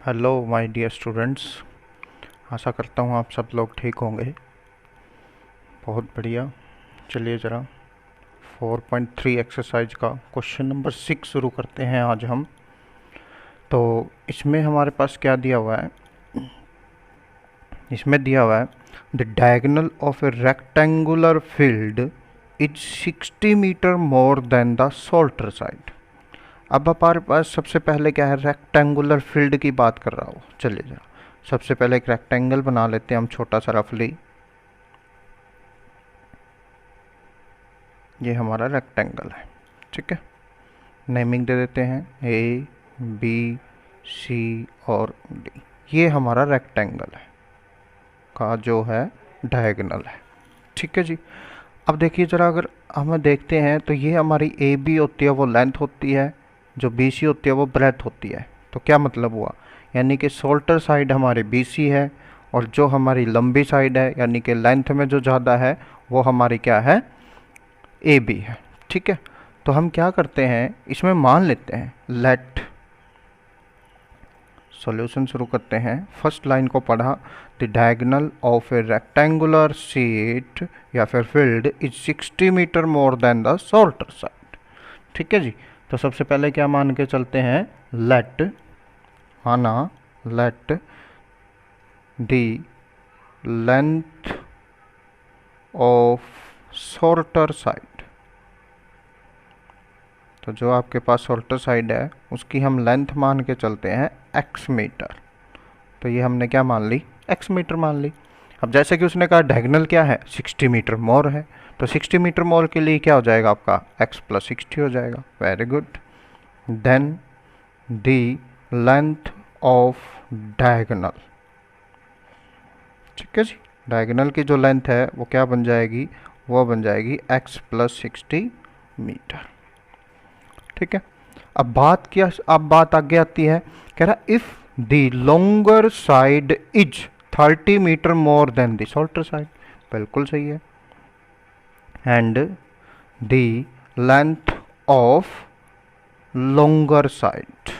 Hello my dear students. आशा करता हूँ आप सब लोग ठीक होंगे। बहुत बढ़िया। चलिए ज़रा 4.3 एक्सरसाइज का क्वेश्चन नंबर 6 शुरू करते हैं आज हम। तो इसमें हमारे पास क्या दिया हुआ है? इसमें दिया हुआ है the diagonal of a rectangular field is 60 metre more than the shorter side. अब हमारे पास सबसे पहले क्या है, रेक्टेंगुलर फील्ड की बात कर रहा हूँ। चलिए जरा सबसे पहले एक रेक्टेंगल बना लेते हैं हम, छोटा सा रफली। ये हमारा रेक्टेंगल है, ठीक है। नेमिंग दे देते हैं ए बी सी और डी। ये हमारा रेक्टेंगल है का जो है डायगोनल है, ठीक है जी। अब देखिए ज़रा, अगर हम देखते हैं तो ये हमारी ए बी होती है वो लेंथ होती है, जो बी सी होती है वो ब्रेथ होती है। तो क्या मतलब हुआ, यानी कि शॉर्टर साइड हमारी बी सी है और जो हमारी लंबी साइड है यानी कि लेंथ में जो ज़्यादा है वो हमारी क्या है, ए बी है, ठीक है। तो हम क्या करते हैं, इसमें मान लेते हैं लेट, सॉल्यूशन शुरू करते हैं। फर्स्ट लाइन को पढ़ा, the diagonal of a rectangular sheet या फिर field is 60 metre more than the shorter side, ठीक है जी। तो सबसे पहले क्या मान के चलते हैं, लेट माना, let the length of shorter side. तो जो आपके पास शॉर्टर साइड है उसकी हम लेंथ मान के चलते हैं x मीटर। तो ये हमने क्या मान ली, x मीटर मान ली। अब जैसे कि उसने कहा डायगोनल क्या है, 60 मीटर मोर है, तो 60 मीटर मोर के लिए क्या हो जाएगा आपका, x प्लस 60 हो जाएगा। Very good. Then the length of diagonal, ठीक है जी। डायगोनल की जो लेंथ है वो क्या बन जाएगी, वो बन जाएगी x प्लस 60 मीटर, ठीक है। अब बात आगे आती है, कह रहा if the longer side is 30 metre more than the shorter side. बिल्कुल सही है। And the length of longer side,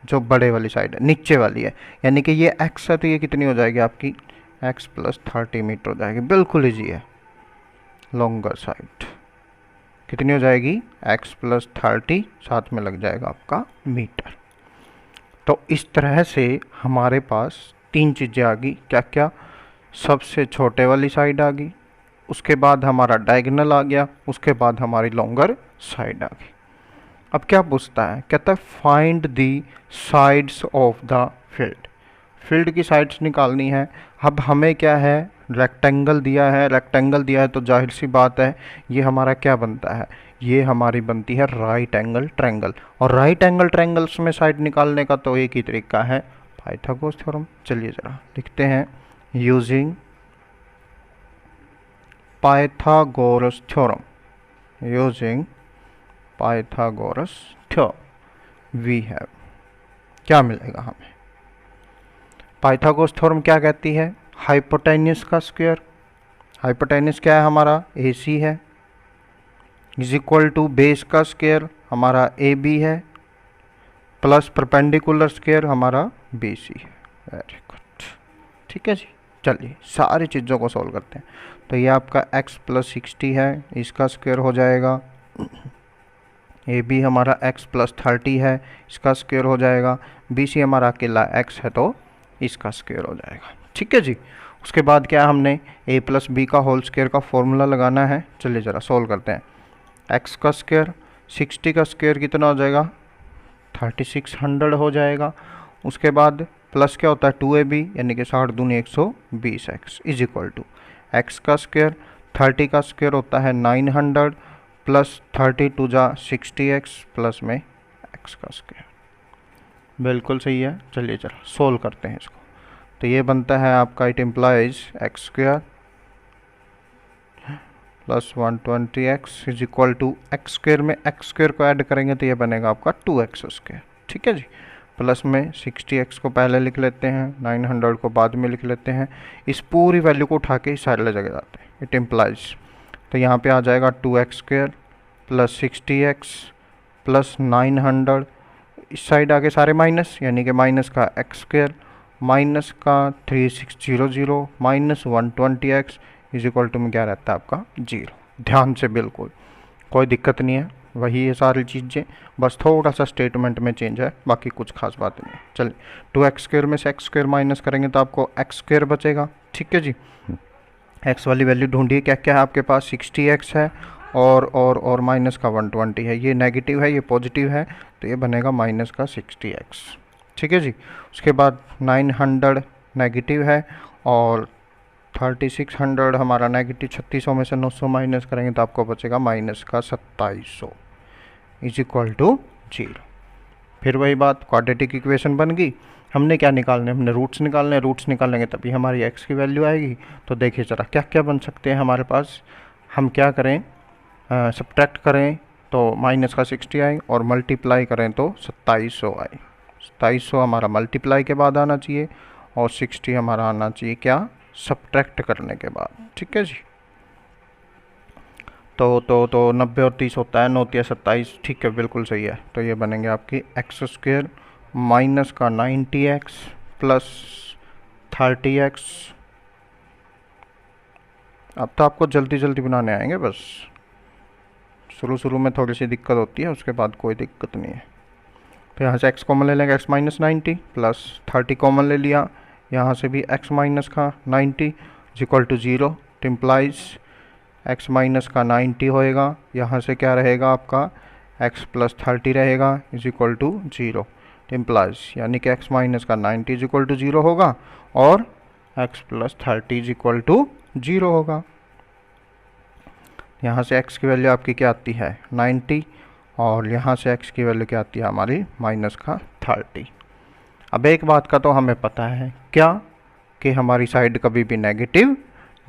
जो बड़े वाली साइड है, नीचे वाली है, यानी कि ये x है तो ये कितनी हो जाएगी आपकी, x प्लस 30 मीटर हो जाएगी। बिल्कुल ईजी है। लॉन्गर साइड कितनी हो जाएगी, x प्लस 30, साथ में लग जाएगा आपका मीटर। तो इस तरह से हमारे पास तीन चीज़ें आ गई। क्या क्या, सबसे छोटे वाली साइड आ गई, उसके बाद हमारा डायगोनल आ गया, उसके बाद हमारी लॉन्गर साइड आ गई। अब क्या पूछता है, कहता है find the sides of the field. Field की साइड्स निकालनी है। अब हमें क्या है, रेक्टेंगल दिया है, रेक्टेंगल दिया है तो जाहिर सी बात है ये हमारा क्या बनता है, ये हमारी बनती है राइट एंगल ट्रायंगल। और राइट एंगल ट्रायंगल्स में साइड निकालने का तो एक ही तरीका है, पाइथागोरस थ्योरम। चलिए ज़रा लिखते हैं, using Pythagoras theorem, using Pythagoras theorem we have, क्या मिलेगा हमें। पाइथागोरस थ्योरम क्या कहती है, हाइपोटेन्यूस का स्क्वायर, हाइपोटेन्यूस क्या है हमारा, ए सी है, इज इक्वल टू बेस का स्क्वायर हमारा ए बी है, प्लस परपेंडिकुलर स्क्वायर हमारा बी सी है। वेरी गुड, ठीक है जी। चलिए सारी चीज़ों को सॉल्व करते हैं। तो ये आपका x प्लस 60 है, इसका स्क्वायर हो जाएगा, ए बी हमारा x प्लस 30 है, इसका स्क्वायर हो जाएगा, बी सी हमारा अकेला x है तो इसका स्क्वायर हो जाएगा, ठीक है जी। उसके बाद क्या, हमने a प्लस बी का होल स्क्वायर का फॉर्मूला लगाना है। चलिए ज़रा सॉल्व करते हैं। x का स्क्वायर, 60 का स्क्वायर कितना हो जाएगा, 3600 हो जाएगा। उसके बाद प्लस क्या होता है, 2ab यानी कि 60 दूनी 120x is equal to x का स्क्वायर, 30 का स्क्वायर होता है 900 प्लस 30 टू जा 60x प्लस में x का स्क्वायर। बिल्कुल सही है। चलिए चलो सोल्व करते हैं इसको। तो ये बनता है आपका, it implies x square plus 120x is equal to x square में एक्स स्क्वायर को ऐड करेंगे तो ये बनेगा आपका 2x स्क्वायर, ठीक है जी। प्लस में 60x को पहले लिख लेते हैं, 900 को बाद में लिख लेते हैं। इस पूरी वैल्यू को उठा के इस साइड ले जाके जाते हैं, इट इम्प्लाइज। तो यहाँ पे आ जाएगा 2x square plus 60x plus 900 इस साइड आगे सारे माइनस, यानी कि माइनस का एक्स स्क्वायर माइनस का 3600 minus 120x is equal to में क्या रहता है आपका 0। ध्यान से, बिल्कुल कोई दिक्कत नहीं है, वही है सारी चीज़ें, बस थोड़ा सा स्टेटमेंट में चेंज है, बाकी कुछ खास बात नहीं है। चलिए 2x स्क्वायर में से x स्क्वायर माइनस करेंगे तो आपको x स्क्वायर बचेगा। ठीक है जी, x वाली वैल्यू ढूंढिए, क्या क्या है आपके पास, 60x है और माइनस का 120 है, ये नेगेटिव है ये पॉजिटिव है, तो ये बनेगा माइनस का 60x। ठीक है जी, उसके बाद 900 नेगेटिव है और 3600 हमारा नेगेटिव, 3600 में से 900 माइनस करेंगे तो आपको बचेगा माइनस का 2700 इज इक्वल टू 0। फिर वही बात, क्वाड्रेटिक इक्वेशन बन गई। हमने क्या निकालने, हमने रूट्स निकालने, रूट्स निकालेंगे तभी हमारी x की वैल्यू आएगी। तो देखिए ज़रा क्या क्या बन सकते हैं हमारे पास, हम क्या करें, सब्ट्रैक्ट करें तो माइनस का 60 आए और मल्टीप्लाई करें तो 2700 आए। 2700 हमारा मल्टीप्लाई के बाद आना चाहिए और 60 हमारा आना चाहिए क्या, सब्ट्रैक्ट करने के बाद। ठीक है जी, तो 90 और 30 होता है 9 या 27, ठीक है बिल्कुल सही है। तो ये बनेंगे आपकी एक्स स्क्वायर माइनस का 90x प्लस 30x। अब तो आपको जल्दी जल्दी बनाने आएंगे, बस शुरू में थोड़ी सी दिक्कत होती है, उसके बाद कोई दिक्कत नहीं है। तो यहाँ से x कॉमन ले लेंगे, x माइनस 90 प्लस 30 कॉमन ले लिया, यहाँ से भी x माइनस का 90 is equal to 0, implies x minus का 90 होएगा, यहाँ से क्या रहेगा आपका x प्लस 30 रहेगा इज इक्वल टू 0, इम्प्लाइज यानी कि x माइनस का 90 इज इक्वल टू 0 होगा और x plus 30 is equal to 0 होगा। यहाँ से x की वैल्यू आपकी क्या आती है 90 और यहाँ से x की वैल्यू क्या आती है हमारी माइनस का 30। अब एक बात का तो हमें पता है क्या, कि हमारी साइड कभी भी नेगेटिव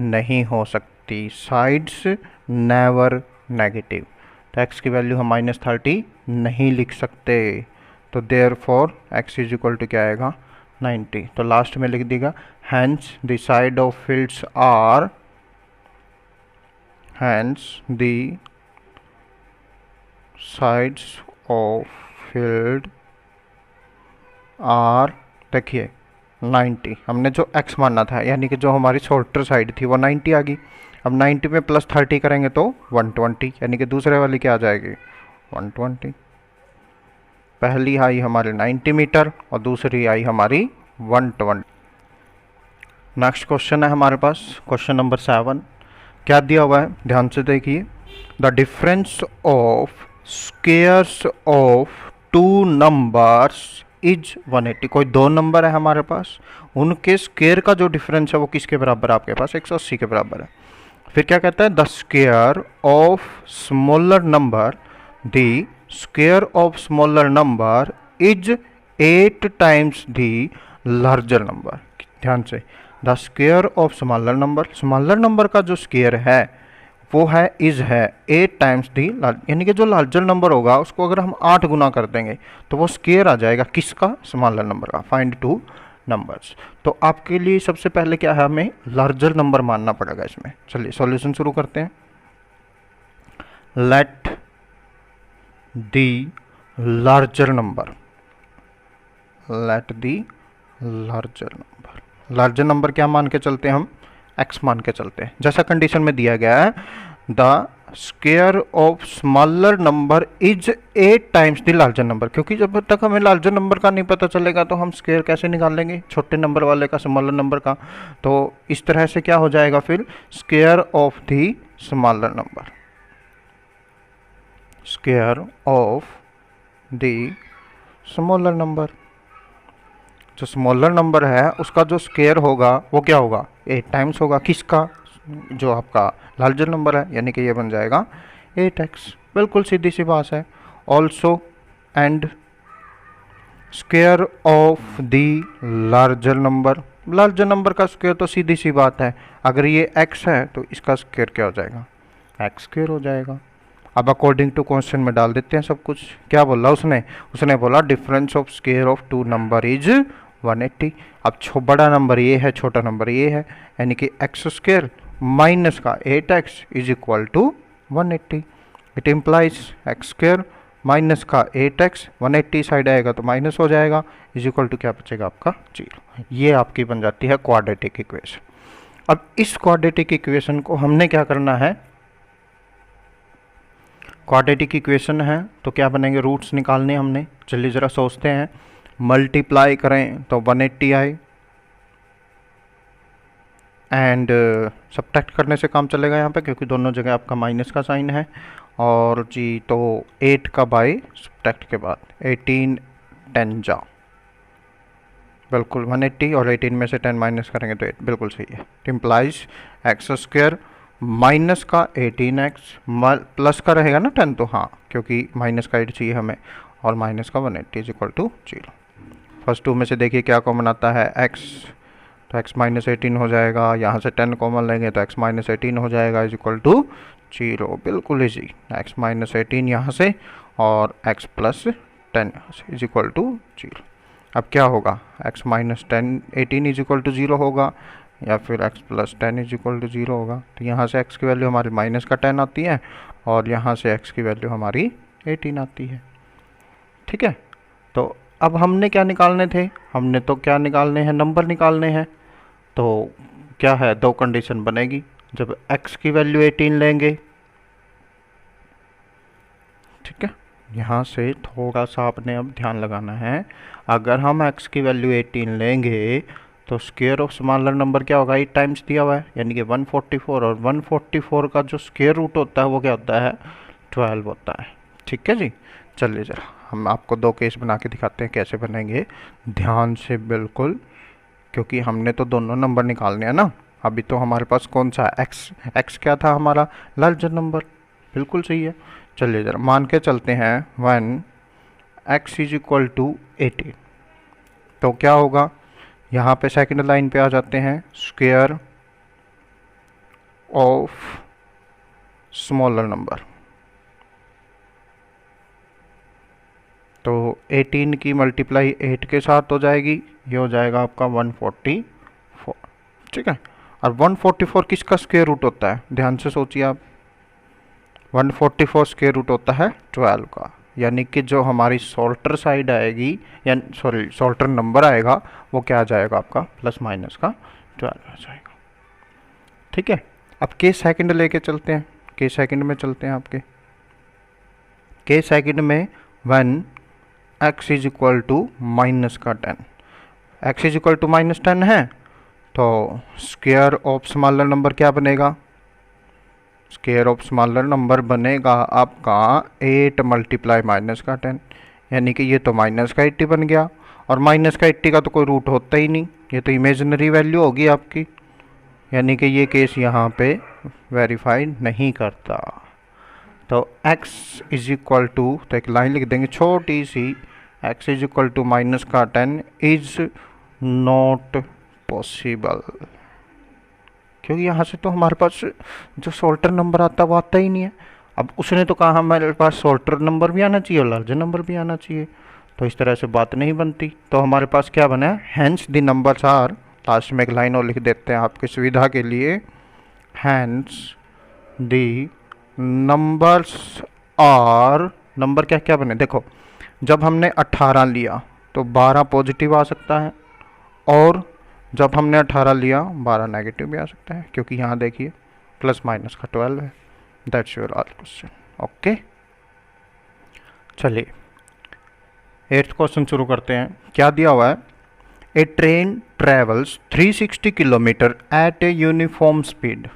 नहीं हो सकती, साइड्स नेवर नेगेटिव। तो x की वैल्यू हम माइनस 30 नहीं लिख सकते, तो therefore x is equal to क्या आएगा 90। तो लास्ट में लिख देगा hence the side of fields are, hence the sides of field are, देखिए 90, हमने जो x मानना था यानी कि जो हमारी शॉर्टर साइड थी वो 90 आ गई। अब 90 में प्लस 30 करेंगे तो 120, यानी कि दूसरे वाली क्या आ जाएगी 120। पहली आई हमारी 90 मीटर और दूसरी आई हमारी 120। नेक्स्ट क्वेश्चन है हमारे पास, क्वेश्चन नंबर 7। क्या दिया हुआ है ध्यान से देखिए, the difference of squares of two numbers is 180। कोई दो नंबर है हमारे पास, उनके स्क्वायर का जो डिफरेंस है वो किसके बराबर है आपके पास 180 के बराबर है। फिर क्या कहता है, the square of smaller number, the square of smaller number is 8 times the larger number. ध्यान से, the square of smaller number का जो स्क्वायर है वो है इज है 8 टाइम्स दी, यानी कि जो लार्जर नंबर होगा उसको अगर हम 8 गुना कर देंगे तो वो स्क्वायर आ जाएगा किसका, स्मॉलर नंबर का। Find two numbers. तो आपके लिए सबसे पहले क्या है, हमें लार्जर नंबर मानना पड़ेगा इसमें। चलिए सॉल्यूशन शुरू करते हैं। Let the larger number, let the larger number, larger number क्या मान के चलते हैं हम, x मान के चलते हैं, जैसा कंडीशन में दिया गया है। The square of smaller number is 8 times the larger number, क्योंकि जब तक हमें लार्जर नंबर का नहीं पता चलेगा तो हम स्क्वायर कैसे निकाल लेंगे छोटे नंबर वाले का, स्मॉलर नंबर का। तो इस तरह से क्या हो जाएगा फिर, square of the smaller number, square of the smaller number. जो स्मॉलर नंबर है उसका जो स्क्वायर होगा वो क्या होगा 8 टाइम्स होगा किसका, जो आपका लार्जर नंबर है, यानी कि ये बन जाएगा 8x। बिल्कुल सीधी सी बात है। Also and square of the larger number, larger number का स्क्वायर तो सीधी सी बात है, अगर ये x है तो इसका स्क्वायर क्या हो जाएगा x स्क्वायर हो जाएगा। अब अकॉर्डिंग टू क्वेश्चन में डाल देते हैं सब कुछ। क्या बोला उसने बोला difference of square of two number is 180। अब बड़ा नंबर ये है, छोटा नंबर ये है, यानी कि एक्स स्क्वायर माइनस का 8x is equal to 180। It implies x square minus का 8x, 180 साइड आएगा तो माइनस हो जाएगा, इज इक्वल टू क्या बचेगा आपका 0। ये आपकी बन जाती है क्वाड्रेटिक इक्वेशन। अब इस क्वाड्रेटिक इक्वेशन को हमने क्या करना है, क्वाड्रेटिक इक्वेशन है तो क्या बनेंगे, रूट्स निकालने हमने। चलिए ज़रा सोचते हैं, मल्टीप्लाई करें तो 180 आए एंड सब्ट्रैक्ट करने से काम चलेगा यहाँ पे, क्योंकि दोनों जगह आपका माइनस का साइन है। और जी तो 8 का बाई सब्ट्रैक्ट के बाद 18 10 जा, बिल्कुल 180 और 18 में से 10 माइनस करेंगे तो 8, बिल्कुल सही है। इम्प्लाइज एक्स स्क्वायर माइनस का 18x प्लस का रहेगा ना 10, तो हाँ क्योंकि माइनस का 8 चाहिए हमें, और माइनस का 180 is equal to 0। First two में से देखिए क्या कॉमन आता है, x, तो x माइनस 18 हो जाएगा, यहाँ से 10 कॉमन लेंगे तो x माइनस 18 हो जाएगा इज इक्वल टू 0, बिल्कुल इजी। x माइनस 18 यहाँ से और x प्लस 10 यहाँ से इज इक्वल टू 0। अब क्या होगा, x minus 18 is equal to 0 होगा, या फिर x plus 10 is equal to 0 होगा। तो यहाँ से x की वैल्यू हमारी माइनस का 10 आती है और यहाँ से x की वैल्यू हमारी 18 आती है। ठीक है, तो अब हमने क्या निकालने थे, हमने तो क्या निकालने हैं, नंबर निकालने हैं। तो क्या है, दो कंडीशन बनेगी, जब x की वैल्यू 18 लेंगे, ठीक है, यहाँ से थोड़ा सा आपने अब ध्यान लगाना है, अगर हम x की वैल्यू 18 लेंगे तो स्क्वायर ऑफ स्मॉलर नंबर क्या होगा, 8 टाइम्स दिया हुआ है यानी कि 144, और 144 का जो स्क्वायर रूट होता है वो क्या होता है, 12 होता है। ठीक है जी, चलिए ज़रा हम आपको दो केस बना के दिखाते हैं कैसे बनेंगे, ध्यान से बिल्कुल, क्योंकि हमने तो दोनों नंबर निकालने हैं ना। अभी तो हमारे पास कौन सा है, x क्या था हमारा, लार्जर नंबर, बिल्कुल सही है। चलिए ज़रा मान के चलते हैं 1x इज इक्वल टू 18, तो क्या होगा, यहाँ पे सेकंड लाइन पे आ जाते हैं, स्क्वायर ऑफ स्मॉलर नंबर, तो 18 की मल्टीप्लाई 8 के साथ हो जाएगी, ये हो जाएगा आपका 144। ठीक है, और 144 किसका स्क्वायर रूट होता है, ध्यान से सोचिए आप, 144 स्क्वायर रूट होता है 12 का, यानी कि जो हमारी सोल्टर साइड आएगी, या सॉरी सोल्टर नंबर आएगा वो क्या आ जाएगा आपका, प्लस माइनस का 12 आ जाएगा। ठीक है, अब के सेकंड लेके चलते हैं, के सेकंड में चलते हैं आपके, के सेकंड में 1x is equal to minus का 10, x is equal to minus 10 है, तो स्क्वायर ऑफ स्मॉलर नंबर क्या बनेगा, स्क्वायर ऑफ स्मॉलर नंबर बनेगा आपका 8 मल्टीप्लाई माइनस का 10, यानी कि ये तो माइनस का 80 बन गया, और माइनस का 80 का तो कोई रूट होता ही नहीं, ये तो इमेजिनरी वैल्यू होगी आपकी, यानी कि ये केस यहाँ पे वेरीफाई नहीं करता। तो x इज इक्वल टू, तो एक लाइन लिख देंगे छोटी सी, x is equal to minus का 10 इज नॉट पॉसिबल, क्योंकि यहाँ से तो हमारे पास जो सोल्टर नंबर आता है वो आता ही नहीं है। अब उसने तो कहा हमारे पास सोल्टर नंबर भी आना चाहिए और लार्जर नंबर भी आना चाहिए, तो इस तरह से बात नहीं बनती। तो हमारे पास क्या बना है, hence the numbers are, last में एक लाइन और लिख देते हैं आपकी सुविधा के लिए, hence the numbers are, number क्या क्या बने, देखो जब हमने 18 लिया तो 12 पॉजिटिव आ सकता है, और जब हमने 18 लिया 12 नेगेटिव भी आ सकता है, क्योंकि यहाँ देखिए प्लस माइनस का 12 है। That's your all question. Okay, चलिए 8th क्वेश्चन शुरू करते हैं। क्या दिया हुआ है, a train travels 360 kilometre at a uniform speed,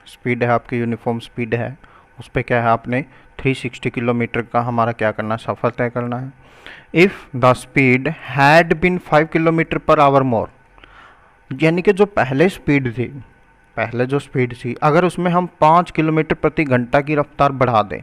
speed है आपकी यूनिफॉर्म स्पीड है, उस पर क्या है आपने 360 किलोमीटर का हमारा क्या करना है, सफ़र तय करना है। If the speed had been 5 kilometre per hour more, यानी कि जो पहले स्पीड थी, पहले जो स्पीड थी अगर उसमें हम 5 किलोमीटर प्रति घंटा की रफ्तार बढ़ा दें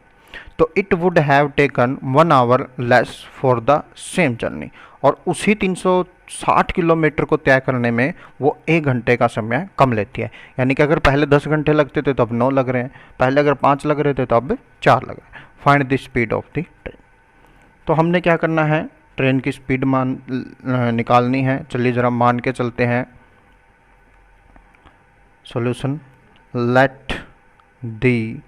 तो it would have taken 1 hour less for the same journey, और उसी 360 किलोमीटर को तय करने में वो 1 घंटे का समय कम लेती है। यानी कि अगर पहले 10 घंटे लगते थे तो अब 9 लग रहे हैं, पहले अगर 5 लग रहे थे तो अब 4 लग रहे हैं। Find the speed of the train, तो हमने क्या करना है, ट्रेन की स्पीड निकालनी है। चलिए ज़रा मान के चलते हैं solution, let the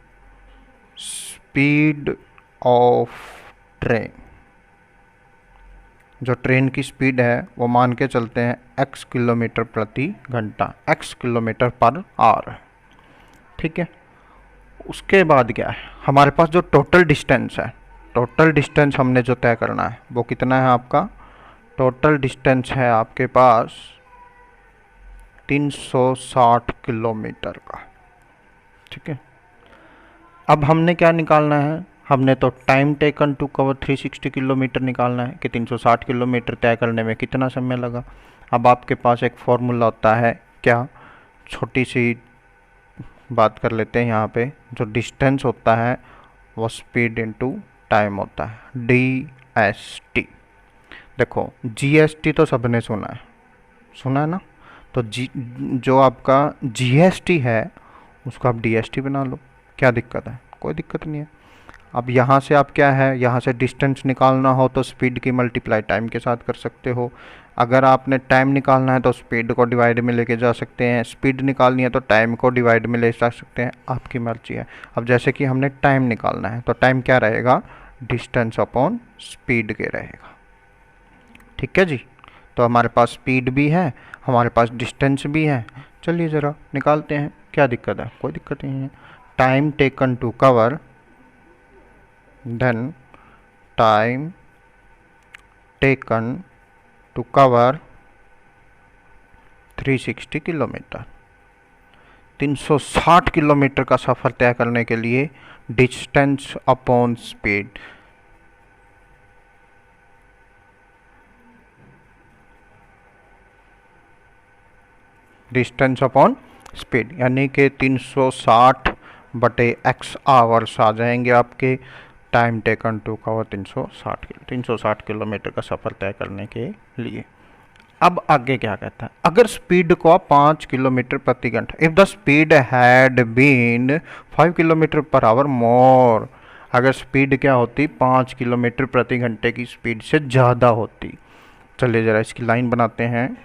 speed of train, जो ट्रेन की स्पीड है वो मान के चलते हैं x किलोमीटर प्रति घंटा, x किलोमीटर पर आवर। ठीक है, उसके बाद क्या है, हमारे पास जो टोटल डिस्टेंस है, टोटल डिस्टेंस हमने जो तय करना है वो कितना है आपका, टोटल डिस्टेंस है आपके पास 360 किलोमीटर का। ठीक है, अब हमने क्या निकालना है, हमने तो time taken to cover 360 kilometre निकालना है कि 360 किलोमीटर तय करने में कितना समय लगा। अब आपके पास एक फॉर्मूला होता है, क्या, छोटी सी बात कर लेते हैं यहाँ पे, जो डिस्टेंस होता है वो स्पीड इनटू टाइम होता है, DST। देखो GST तो सबने सुना है ना, तो जो आपका GST है उसको आप DST बना लो, क्या दिक्कत है, कोई दिक्कत नहीं है। अब यहाँ से आप क्या है, यहाँ से डिस्टेंस निकालना हो तो स्पीड की मल्टीप्लाई टाइम के साथ कर सकते हो, अगर आपने टाइम निकालना है तो स्पीड को डिवाइड में लेके जा सकते हैं, स्पीड निकालनी है तो टाइम को डिवाइड में ले जा सकते हैं, आपकी मर्जी है। अब जैसे कि हमने टाइम निकालना है तो टाइम क्या रहेगा, डिस्टेंस अपॉन स्पीड के रहेगा। ठीक है जी, तो हमारे पास स्पीड भी है, हमारे पास डिस्टेंस भी है, चलिए ज़रा निकालते हैं, क्या दिक्कत है, कोई दिक्कत नहीं है। Time taken to cover, then time taken to cover 360 kilometre, 360 kilometre का सफ़र तय करने के लिए distance upon speed, distance upon speed यानी कि 360 बटे x आवर्स आ जाएंगे आपके। Time taken to cover 360 kilometre का सफ़र तय करने के लिए। अब आगे क्या कहता है, अगर स्पीड को 5 किलोमीटर प्रति घंटा, if the speed had been 5 kilometre per hour more, अगर स्पीड क्या होती, 5 किलोमीटर प्रति घंटे की स्पीड से ज़्यादा होती। चलिए ज़रा इसकी लाइन बनाते हैं,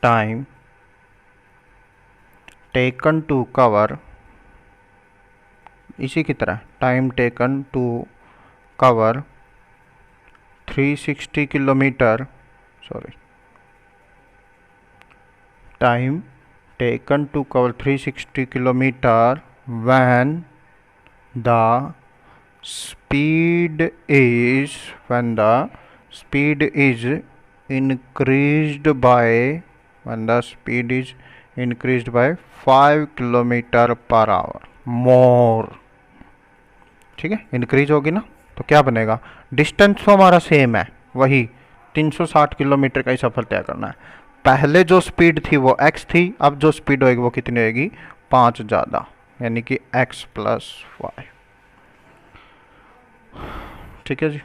टाइम टेकन टू कवर, इसी की तरह time taken to cover 360 kilometre, sorry, time taken to cover 360 kilometre when the speed is increased by 5 kilometre per hour more. ठीक है, इंक्रीज होगी ना तो क्या बनेगा, डिस्टेंस तो हमारा सेम है, वही 360 किलोमीटर का ही सफ़र तय करना है। पहले जो स्पीड थी वो x थी, अब जो स्पीड होगी वो कितनी होगी, 5 ज़्यादा, यानी कि x + 5। ठीक है जी,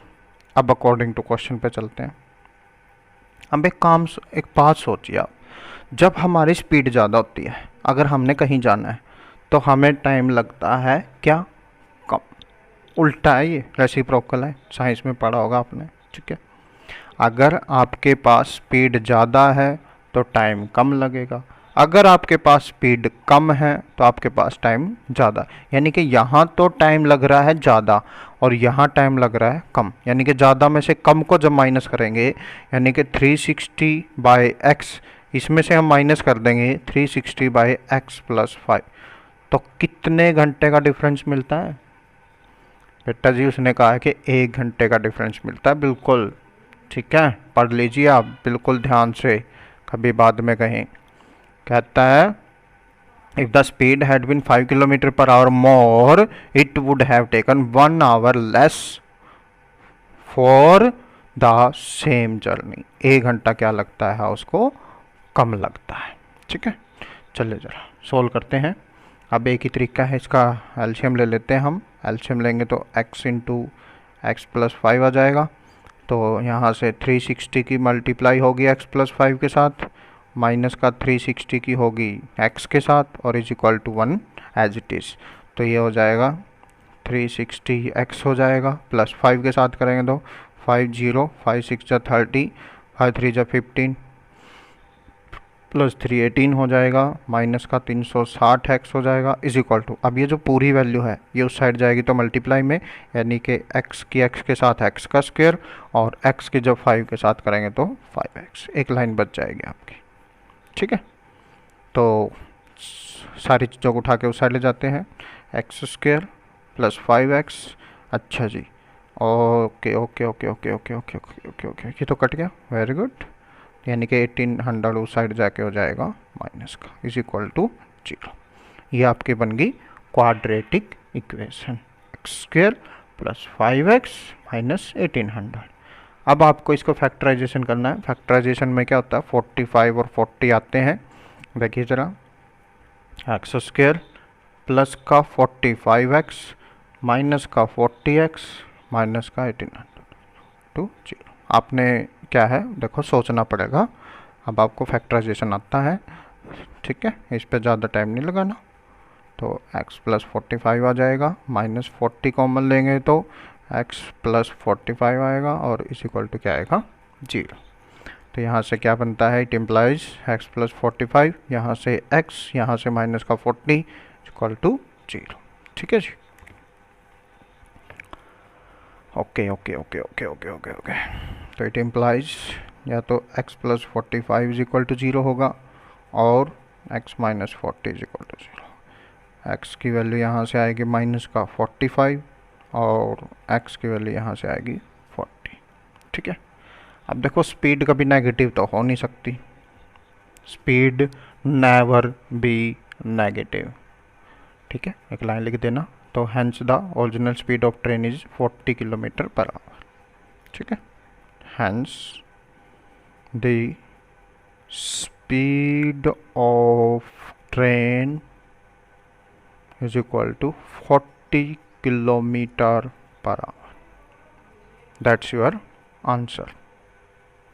अब अकॉर्डिंग टू क्वेश्चन पे चलते हैं। अब एक बात सोचिए आप, जब हमारी स्पीड ज़्यादा होती है, अगर हमने कहीं जाना है तो हमें टाइम लगता है क्या, कम। उल्टा है, ये रेसिप्रोकल है, साइंस में पढ़ा होगा आपने। ठीक है, अगर आपके पास स्पीड ज़्यादा है तो टाइम कम लगेगा, अगर आपके पास स्पीड कम है तो आपके पास टाइम ज़्यादा, यानी कि यहाँ तो टाइम लग रहा है ज़्यादा और यहाँ टाइम लग रहा है कम, यानी कि ज़्यादा में से कम को जब माइनस करेंगे, यानी कि 360/x, इसमें से हम माइनस कर देंगे 360/x + 5, तो कितने घंटे का डिफरेंस मिलता है बेटा जी, उसने कहा है कि 1 घंटे का डिफरेंस मिलता है, बिल्कुल। ठीक है, पढ़ लीजिए आप बिल्कुल ध्यान से, कभी बाद में कहें। कहता है if the speed had been 5 kilometre per hour more it would have taken 1 hour less for the same journey, 1 घंटा क्या लगता है उसको, कम लगता है। ठीक है, चलिए ज़रा सोल्व करते हैं। अब एक ही तरीका है, इसका एलसीएम ले लेते हैं हम, एलसीएम लेंगे तो x × x + 5 आ जाएगा, तो यहाँ से 360 की मल्टीप्लाई होगी x + 5 के साथ, माइनस का 360 की होगी x के साथ, और is equal to 1 as it is, तो ये हो जाएगा 360x हो जाएगा, प्लस 5 के साथ करेंगे तो 5 0, 5 6 = 30, 5 3 = 15, प्लस 318 हो जाएगा, माइनस का 360 एक्स हो जाएगा, इज इक्वल टू, अब ये जो पूरी वैल्यू है ये उस साइड जाएगी तो मल्टीप्लाई में, यानी कि एक्स की एक्स के साथ एक्स का स्क्वायर, और एक्स की जब 5 के साथ करेंगे तो 5x, एक लाइन बच जाएगी आपकी। ठीक है, तो सारी चीज़ों को उठा के उस साइड ले जाते हैं, एक्स स्क्वायर प्लस 5x। अच्छा जी, okay okay okay okay okay okay okay okay okay, ये तो कट गया, वेरी गुड, यानी कि 1800 उस साइड जाके हो जाएगा माइनस का, इज इक्वल टू 0। ये आपकी बन गई quadratic equation, x square plus 5x minus 1800। अब आपको इसको फैक्टराइजेशन करना है। फैक्टराइजेशन में क्या होता है, 45 और 40 आते हैं, देखिए ज़रा, एक्स स्क्वायर प्लस का 45x माइनस का 40x माइनस का 1800 टू 0। आपने क्या है देखो सोचना पड़ेगा, अब आपको फैक्टराइजेशन आता है, ठीक है, इस पे ज़्यादा टाइम नहीं लगाना। तो x प्लस 45 आ जाएगा, माइनस 40 कॉमन लेंगे तो x प्लस 45 आएगा, और इस इक्वल टू क्या आएगा, 0। तो यहाँ से क्या बनता है, इट इम्प्लाइज x प्लस 45, यहाँ से x, यहाँ से माइनस का 40 इक्वल टू 0। ठीक है जी, okay okay okay okay okay okay okay. तो इट इम्प्लाइज या तो x plus 45 is equal to 0 होगा, और x minus 40 is equal to 0। x की वैल्यू यहाँ से आएगी माइनस का 45, और x की वैल्यू यहाँ से आएगी 40। ठीक है, अब देखो स्पीड कभी नेगेटिव तो हो नहीं सकती, स्पीड नेवर बी नेगेटिव। ठीक है, एक लाइन लिख देना, तो hence the original speed of train is 40 kilometre per hour. ठीक है, hence the speed of train is equal to 40 kilometre per hour. That's your answer.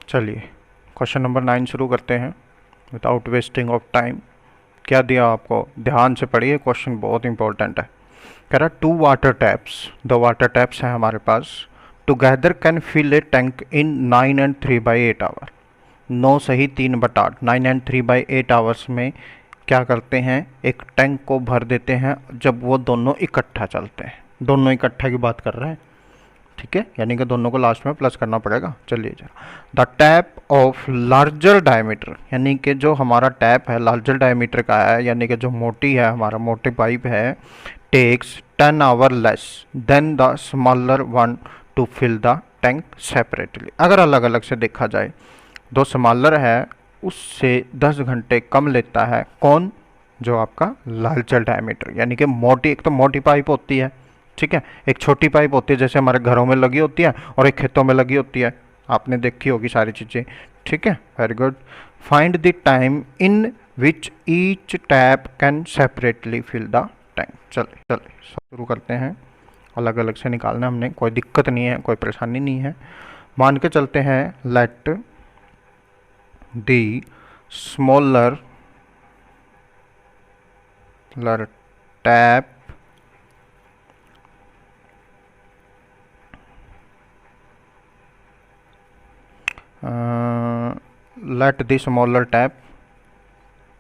चलिए क्वेश्चन नंबर 9 शुरू करते हैं विदाउट वेस्टिंग ऑफ टाइम। क्या दिया आपको, ध्यान से पढ़िए, क्वेश्चन बहुत इंपॉर्टेंट है। कह रहा 2 वाटर टैप्स, 2 वाटर टैप्स हैं हमारे पास, together can fill a tank in 9 and 3/8 hour. 9 सही 3/8, 9 and 3/8 आवर्स में क्या करते हैं, एक टैंक को भर देते हैं जब वो दोनों इकट्ठा चलते हैं। दोनों इकट्ठा की बात कर रहे हैं, ठीक है, यानी कि दोनों को लास्ट में प्लस करना पड़ेगा। चलिए जरा, the tap of larger diameter, यानी कि जो हमारा टैप है लार्जर डायमीटर का है, यानी कि जो मोटी है, हमारा मोटी पाइप है, takes 10 hour less than the smaller one to fill the tank separately. अगर अलग अलग से देखा जाए, दो स्मॉलर है उससे 10 घंटे कम लेता है, कौन, जो आपका लार्जर डायमीटर, यानी कि मोटी, एक तो मोटी पाइप होती है, ठीक है, एक छोटी पाइप होती है जैसे हमारे घरों में लगी होती है, और एक खेतों में लगी होती है, आपने देखी होगी सारी चीज़ें। ठीक है, very good. Find the time in which each tap can separately fill the tank. चले चले शुरू करते हैं, अलग अलग से निकालना हमने, कोई दिक्कत नहीं है, कोई परेशानी नहीं है। मान के चलते हैं, let the smaller tap let the smaller tap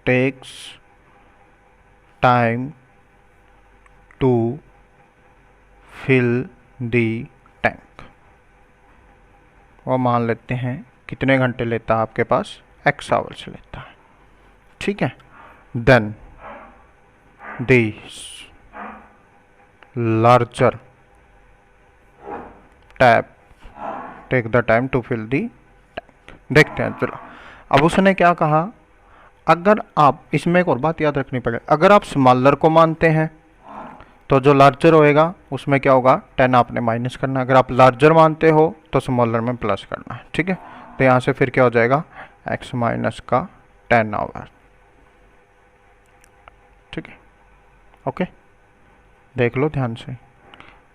takes time to fill the tank। वो मान लेते हैं कितने घंटे लेता है आपके पास, x आवर्स लेता है। ठीक है, then the larger tap take the time to fill the देखते हैं। चलो, अब उसने क्या कहा, अगर आप, इसमें एक और बात याद रखनी पड़ेगी, अगर आप स्मॉलर को मानते हैं तो जो लार्जर होएगा उसमें क्या होगा, 10 आपने माइनस करना है। अगर आप लार्जर मानते हो तो स्मॉलर में प्लस करना है। ठीक है, तो यहाँ से फिर क्या हो जाएगा, x माइनस का 10 आवर। ठीक है, ओके, देख लो ध्यान से,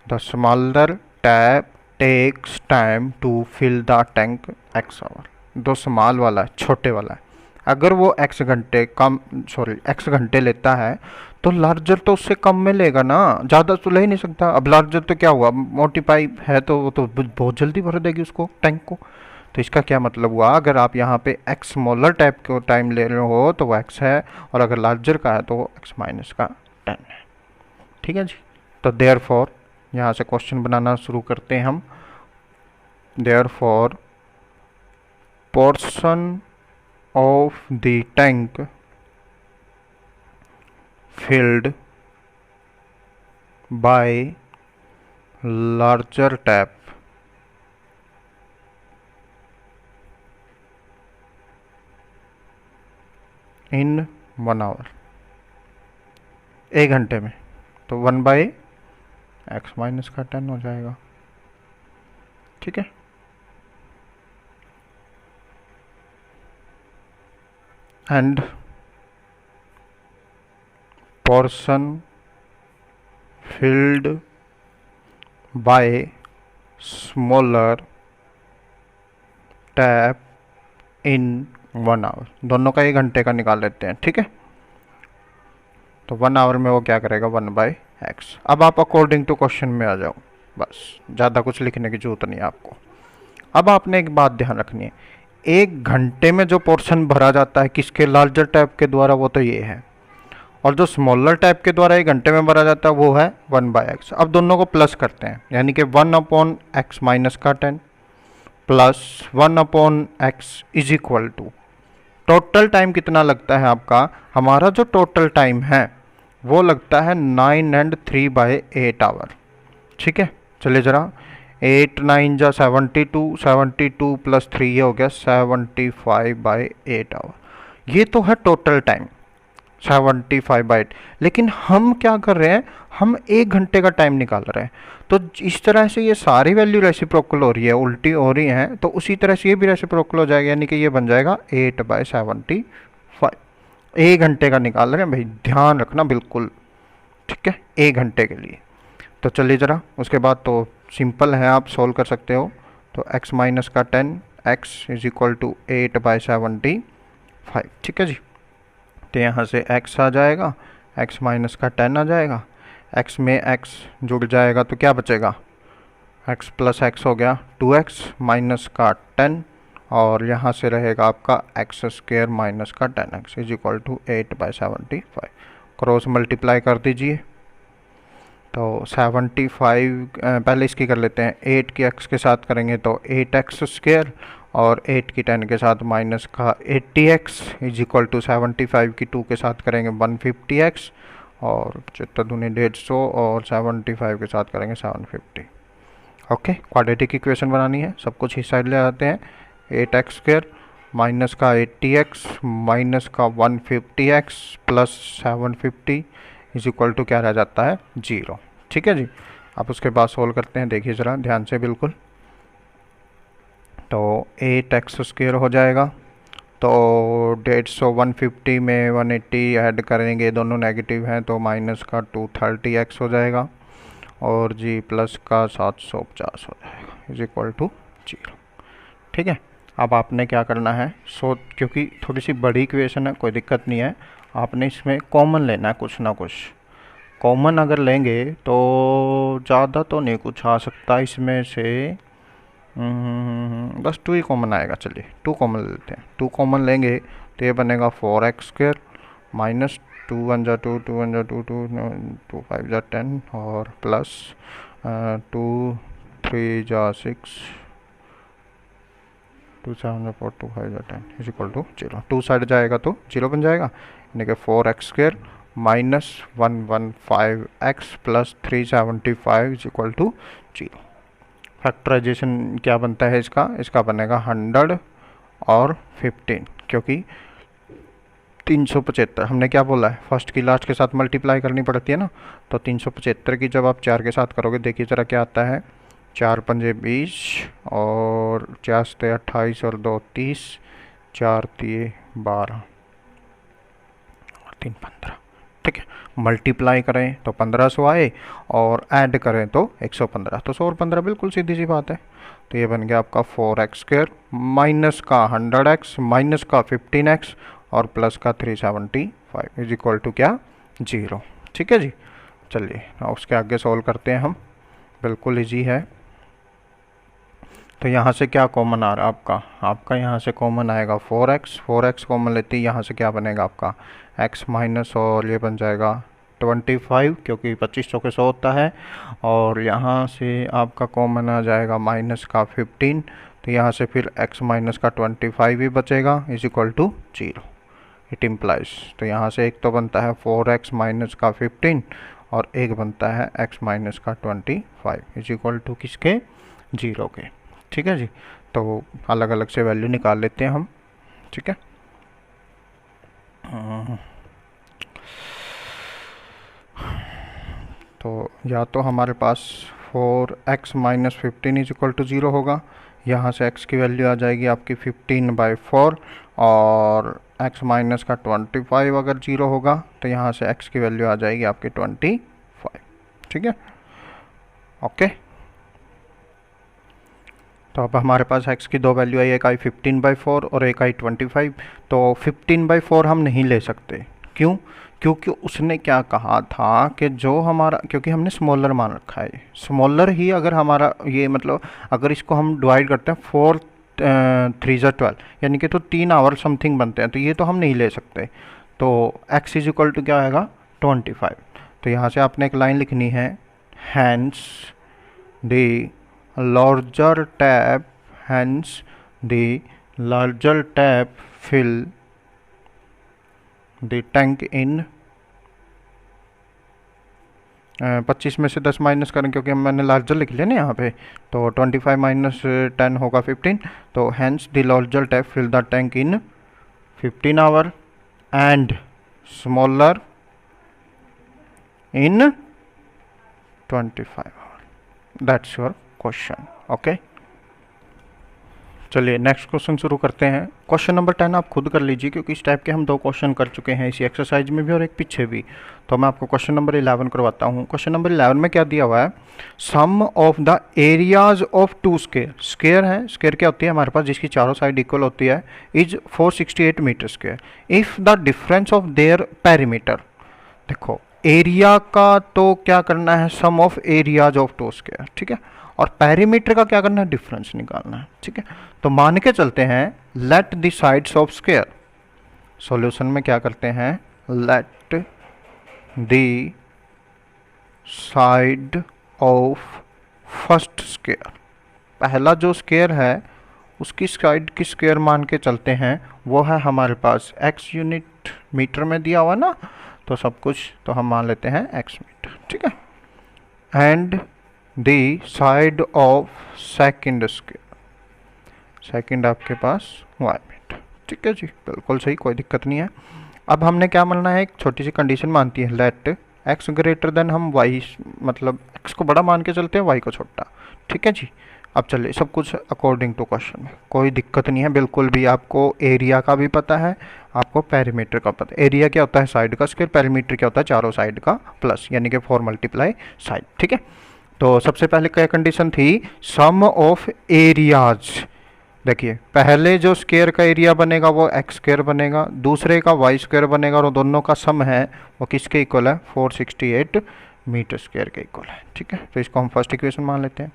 the smaller tap takes time to fill the tank x hour. दो स्मॉल वाला है, छोटे वाला है, अगर वो x घंटे लेता है तो लार्जर तो उससे कम में लेगा ना, ज़्यादा तो ले ही नहीं सकता। अब लार्जर तो क्या हुआ, मोटी पाइप है तो वो तो बहुत जल्दी भर देगी उसको, टैंक को। तो इसका क्या मतलब हुआ, अगर आप यहाँ पे x स्मॉलर टाइप को टाइम ले रहे हो तो वो x है, और अगर लार्जर का है तो वो x माइनस का 10 है। ठीक है जी। तो देयर फॉर यहाँ से क्वेश्चन बनाना शुरू करते हैं हम। Therefore portion of the tank filled by larger tap in 1 hour, 1 घंटे में, तो 1/x माइनस का 10 हो जाएगा। ठीक है। And portion filled by smaller tap in 1 hour, दोनों का 1 घंटे का निकाल लेते हैं। ठीक है। तो 1 आवर में वो क्या करेगा, 1/x। अब आप अकॉर्डिंग टू क्वेश्चन में आ जाओ, बस ज़्यादा कुछ लिखने की जरूरत नहीं है आपको। अब आपने एक बात ध्यान रखनी है, 1 घंटे में जो पोर्शन भरा जाता है किसके, लार्जर टैप के द्वारा, वो तो ये है, और जो स्मॉलर टाइप के द्वारा 1 घंटे में भरा जाता है वो है 1/x। अब दोनों को प्लस करते हैं, यानी कि 1/x माइनस का 10 plus 1/x is equal to, total time कितना लगता है आपका, हमारा जो टोटल टाइम है वो लगता है 9 and 3/8 आवर। ठीक है। चलिए ज़रा, 8 9 जा 72, 72 प्लस 3 ये हो गया 75/8 आवर। ये तो है टोटल टाइम 75/8। लेकिन हम क्या कर रहे हैं, हम 1 घंटे का टाइम निकाल रहे हैं। तो इस तरह से ये सारी वैल्यू रेसिप्रोकल हो रही है, उल्टी हो रही हैं, तो उसी तरह से ये भी रेसिप्रोकल हो जाएगा, यानी कि ये बन जाएगा 8/75। 1 घंटे का निकाल रहे हैं भाई, ध्यान रखना बिल्कुल। ठीक है, 1 घंटे के लिए। तो चलिए ज़रा, उसके बाद तो सिंपल है, आप सोल्व कर सकते हो। तो x माइनस का 10, x इज इक्वल टू 8/75। ठीक है जी। तो यहाँ से x आ जाएगा, x माइनस का 10 आ जाएगा, x में x जुड़ जाएगा तो क्या बचेगा, x प्लस x हो गया 2x माइनस का 10, और यहाँ से रहेगा आपका x स्क्वायर माइनस का 10x is equal to 8/75। Cross multiply कर दीजिए। तो 75 पहले इसकी कर लेते हैं, 8 की x के साथ करेंगे तो 8x स्क्वायर, और 8 की 10 के साथ माइनस का 80x इज इक्वल टू 75 की 2 के साथ करेंगे 150x, और 75 दूनी 150, और 75 के साथ करेंगे 750। ओके, क्वाड्रेटिक इक्वेशन बनानी है, सब कुछ इस साइड ले आते हैं। 8x स्क्वायर माइनस का 80x माइनस का 150x plus 750 is equal to क्या रह जाता है, 0। ठीक है जी। आप उसके बाद सोल्व करते हैं, देखिए ज़रा ध्यान से बिल्कुल। तो 8x स्क्वायर हो जाएगा, तो 150 150 में 180 ऐड करेंगे, दोनों नेगेटिव हैं तो माइनस का 230x हो जाएगा, और जी प्लस का 750 हो जाएगा इज इक्वल टू 0। ठीक है। अब आपने क्या करना है, क्योंकि थोड़ी सी बड़ी इक्वेशन है, कोई दिक्कत नहीं है, आपने इसमें कॉमन लेना है, कुछ ना कुछ कॉमन अगर लेंगे तो ज़्यादा तो नहीं कुछ आ सकता इसमें से, बस 2 ही कॉमन आएगा। चलिए 2 कॉमन लेते हैं। 2 कॉमन लेंगे तो ये बनेगा 4x स्क्वायर माइनस 2 1 जा 2 2 1 जा 2 2 2 5 जा 10, और प्लस 2 3 जा 6 2 7 जा 4 2 5 जा 10 इज इक्वल टू 0। 2 साइड जाएगा तो 0 बन जाएगा, यानी कि 4x square minus 115x plus 375 is equal to 0। Factorisation क्या बनता है इसका, इसका बनेगा 100 और 15, क्योंकि 375 हमने क्या बोला है, फर्स्ट की लास्ट के साथ मल्टीप्लाई करनी पड़ती है ना, तो 375 की जब आप 4 के साथ करोगे, देखिए ज़रा क्या आता है, 4 पंजे 20, और 4 से 28 और 2 30, 4 तिये 12 और 3 15। ठीक है, मल्टीप्लाई करें तो 1500 आए, और ऐड करें तो 115, तो 100 और 15 बिल्कुल सीधी सी बात है। तो ये बन गया आपका 4x स्क्वायर माइनस का 100x माइनस का 15x और प्लस का 375 इज इक्वल टू क्या, 0। ठीक है जी। चलिए उसके आगे सॉल्व करते हैं हम, बिल्कुल इजी है। तो यहाँ से क्या कॉमन आ रहा है आपका यहाँ से कॉमन आएगा 4x कॉमन लेते ही यहाँ से क्या बनेगा आपका x माइनस, और ये बन जाएगा 25 क्योंकि 25 चौके 100 होता है, और यहाँ से आपका कॉमन आ जाएगा माइनस का 15, तो यहाँ से फिर x माइनस का 25 ही बचेगा is equal to 0 it implies. तो यहाँ से एक तो बनता है 4x माइनस का 15 और एक बनता है x माइनस का 25 इज इक्वल टू किसके 0 के। ठीक है जी, तो अलग अलग से वैल्यू निकाल लेते हैं हम। ठीक है, तो या तो हमारे पास 4x minus 15 is equal to 0 होगा, यहाँ से x की वैल्यू आ जाएगी आपकी 15/4, और x माइनस का 25 अगर 0 होगा तो यहाँ से x की वैल्यू आ जाएगी आपकी 25। ठीक है, ओके। तो अब हमारे पास x की दो वैल्यू आई, एक आई 15/4 और एक आई 25। तो 15/4 हम नहीं ले सकते, क्यों? क्योंकि उसने क्या कहा था कि जो हमारा, क्योंकि हमने स्मॉलर मान रखा है, स्मॉलर ही अगर हमारा ये मतलब अगर इसको हम डिवाइड करते हैं 4 3 12 यानी कि तो 3 आवर समथिंग बनते हैं, तो ये तो हम नहीं ले सकते। तो x इज इक्वल टू क्या आएगा 25। तो यहाँ से आपने एक लाइन लिखनी है, hence the larger tap, hence the larger tap fill the tank in 25 में से 10 माइनस करें क्योंकि मैंने लार्जर लिख लिया ना यहाँ पे, तो 25 माइनस 10 होगा 15। तो hence the larger tap fill the tank in 15 hour and smaller in 25 hour. That's your question. Okay, चलिए नेक्स्ट क्वेश्चन शुरू करते हैं। क्वेश्चन नंबर 10 आप खुद कर लीजिए क्योंकि इस टाइप के हम 2 क्वेश्चन कर चुके हैं इसी एक्सरसाइज में भी और एक पीछे भी। तो मैं आपको क्वेश्चन नंबर 11 करवाता हूँ। क्वेश्चन नंबर 11 में क्या दिया हुआ है, sum of the areas of 2 square. Square है, स्क्वायर क्या होती है हमारे पास जिसकी चारों साइड इक्वल होती है, is 468 metre square if the difference of their perimeter. देखो एरिया का तो क्या करना है, sum of areas of 2 square, ठीक है, और पेरीमीटर का क्या करना है, डिफरेंस निकालना है। ठीक है, तो मान के चलते हैं let the sides of square. Solution में क्या करते हैं, let the side of first square, पहला जो स्क्वायर है उसकी साइड की स्क्वायर मान के चलते हैं, वो है हमारे पास x यूनिट मीटर में दिया हुआ ना, तो सब कुछ तो हम मान लेते हैं x मीटर। ठीक है, and the side of second square, second आपके पास y मीटर। ठीक है जी, बिल्कुल सही, कोई दिक्कत नहीं है। अब हमने क्या मानना है, एक छोटी सी कंडीशन मानती है, लेट x ग्रेटर देन, हम y मतलब x को बड़ा मान के चलते हैं, y को छोटा। ठीक है जी, अब चलिए सब कुछ अकॉर्डिंग टू क्वेश्चन में, कोई दिक्कत नहीं है बिल्कुल भी। आपको एरिया का भी पता है, आपको पेरीमीटर का पता है। एरिया क्या होता है, साइड का स्क्वायर, पेरीमीटर क्या होता है, चारों साइड का प्लस, यानी कि 4 मल्टीप्लाई साइड। ठीक है, तो सबसे पहले क्या कंडीशन थी, सम ऑफ एरियाज। देखिए पहले जो स्क्वायर का एरिया बनेगा वो एक्स स्क्वायर बनेगा, दूसरे का वाई स्क्वायर बनेगा, और दोनों का सम है वो किसके इक्वल है, 468 मीटर स्क्वायर के इक्वल है। ठीक है, तो इसको हम फर्स्ट इक्वेशन मान लेते हैं।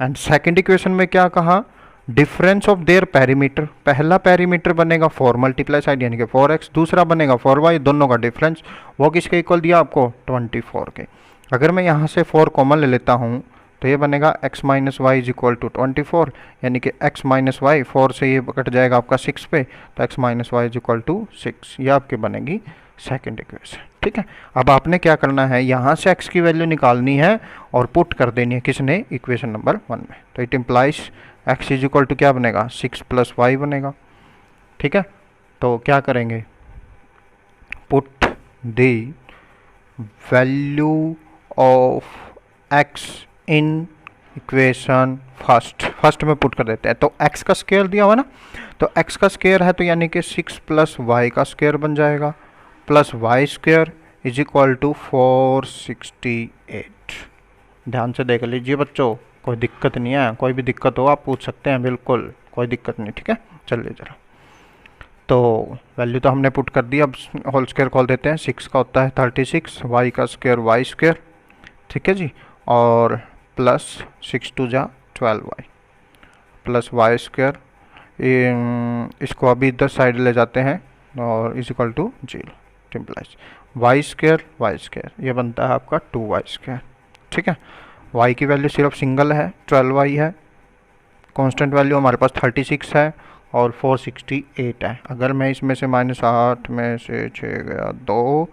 एंड सेकंड इक्वेशन में क्या कहा, डिफरेंस ऑफ देयर पेरीमीटर, पहला पेरीमीटर बनेगा 4 मल्टीप्लाई साइड यानी कि 4x, दूसरा बनेगा 4y, दोनों का डिफरेंस वो किसके इक्वल दिया आपको, 24 के। अगर मैं यहाँ से 4 कॉमन ले लेता हूँ तो ये बनेगा x minus y is equal to 24, यानी कि x माइनस वाई, 4 से ये कट जाएगा आपका 6 पे, तो x minus y is equal to 6, ये आपकी बनेगी सेकंड इक्वेशन। ठीक है, अब आपने क्या करना है, यहाँ से x की वैल्यू निकालनी है और पुट कर देनी है किसने, इक्वेशन नंबर 1 में। तो it implies x is equal to क्या बनेगा, 6 प्लस वाई बनेगा। ठीक है, तो क्या करेंगे, put the value of x in equation first में पुट कर देते हैं। तो x का स्क्वायर दिया हुआ ना, तो x का स्क्वायर है तो यानी कि 6 प्लस वाई का स्क्वायर बन जाएगा, plus y square is equal to 468। ध्यान से देख लीजिए बच्चों, कोई दिक्कत नहीं है, कोई भी दिक्कत हो आप पूछ सकते हैं, बिल्कुल कोई दिक्कत नहीं। ठीक है, चलिए जरा, तो वैल्यू तो हमने पुट कर दी, अब होल स्क्वायर खोल देते हैं। 6 का होता है 36, वाई का स्क्वायर वाई स्क्वायर, ठीक है जी, और प्लस 6 2 जा 12y। प्लस वाई स्क्वायर, इसको अभी इधर साइड ले जाते हैं और is equal to 0, implies y square ये बनता है आपका 2y²। ठीक है, y की वैल्यू सिर्फ सिंगल है, 12y है, कांस्टेंट वैल्यू हमारे पास 36 है और 468 है। अगर मैं इसमें से -8 में से 6 गया 2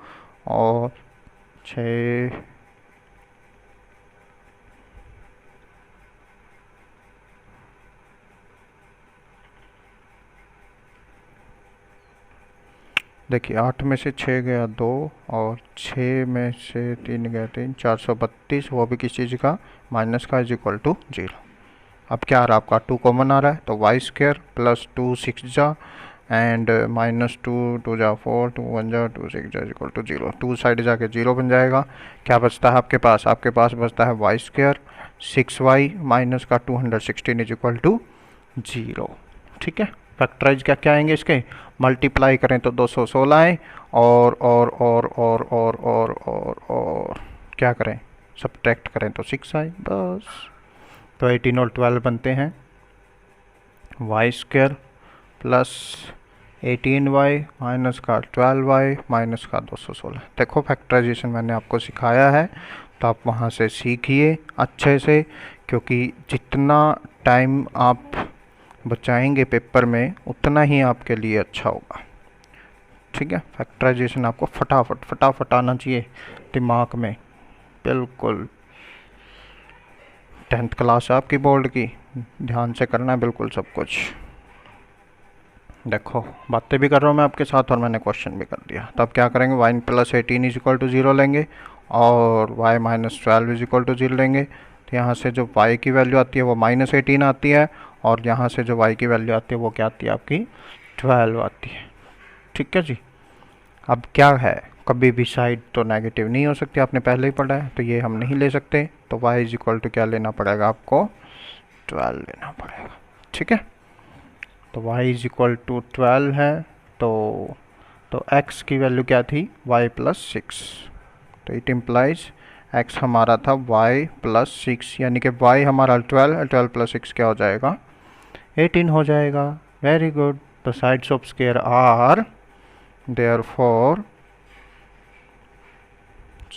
और 6 देखिए 8 में से 6 गया 2 और 6 में से 3 गया 3, 432, वो भी किस चीज़ का, माइनस का, इज इक्वल टू 0। अब क्या आ रहा है आपका 2 कॉमन आ रहा है, तो वाई स्क्वायर प्लस 2 6 जा एंड -2 2 जा 4 2 1 जा 2 6 जा इक्वल टू 0, 2 साइड जाके 0 बन जाएगा। क्या बचता है आपके पास, आपके पास बचता है वाई स्क्वायर 6y माइनस का 216 इज इक्वल टू 0। ठीक है, फैक्टराइज क्या क्या आएंगे इसके, मल्टीप्लाई करें तो 216 आए और क्या करें, सब्ट्रैक्ट करें तो 6 आए बस। तो 18 और 12 बनते हैं Y square plus 18y minus का 12y माइनस का 216। देखो फैक्टराइजेशन मैंने आपको सिखाया है तो आप वहाँ से सीखिए अच्छे से, क्योंकि जितना टाइम आप बचाएंगे पेपर में उतना ही आपके लिए अच्छा होगा। ठीक है, फैक्टराइजेशन आपको फटाफट आना चाहिए दिमाग में, बिल्कुल 10th क्लास है आपकी बोर्ड की, ध्यान से करना है बिल्कुल सब कुछ। देखो बातें भी कर रहा हूँ मैं आपके साथ और मैंने क्वेश्चन भी कर दिया। तो अब क्या करेंगे, y plus 18 is equal to 0 लेंगे और y minus 12 is equal to 0 लेंगे। तो यहाँ से जो y की वैल्यू आती है वो -18 आती है और यहाँ से जो y की वैल्यू आती है वो क्या आती है आपकी 12 आती है। ठीक है जी, अब क्या है, कभी भी साइड तो नेगेटिव नहीं हो सकती, आपने पहले ही पढ़ा है, तो ये हम नहीं ले सकते। तो y इज इक्वल टू क्या लेना पड़ेगा आपको, 12 लेना पड़ेगा। ठीक है, तो y इज इक्वल टू 12 है, तो x की वैल्यू क्या थी, y प्लस 6, तो इट इम्प्लाइज x हमारा था y प्लस 6, यानी कि y हमारा 12 प्लस 6 क्या हो जाएगा, 18 हो जाएगा। Very good, the sides of square are therefore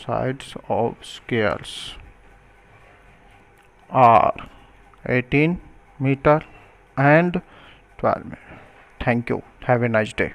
sides of squares are 18 meter and 12 meter. Thank you. Have a nice day.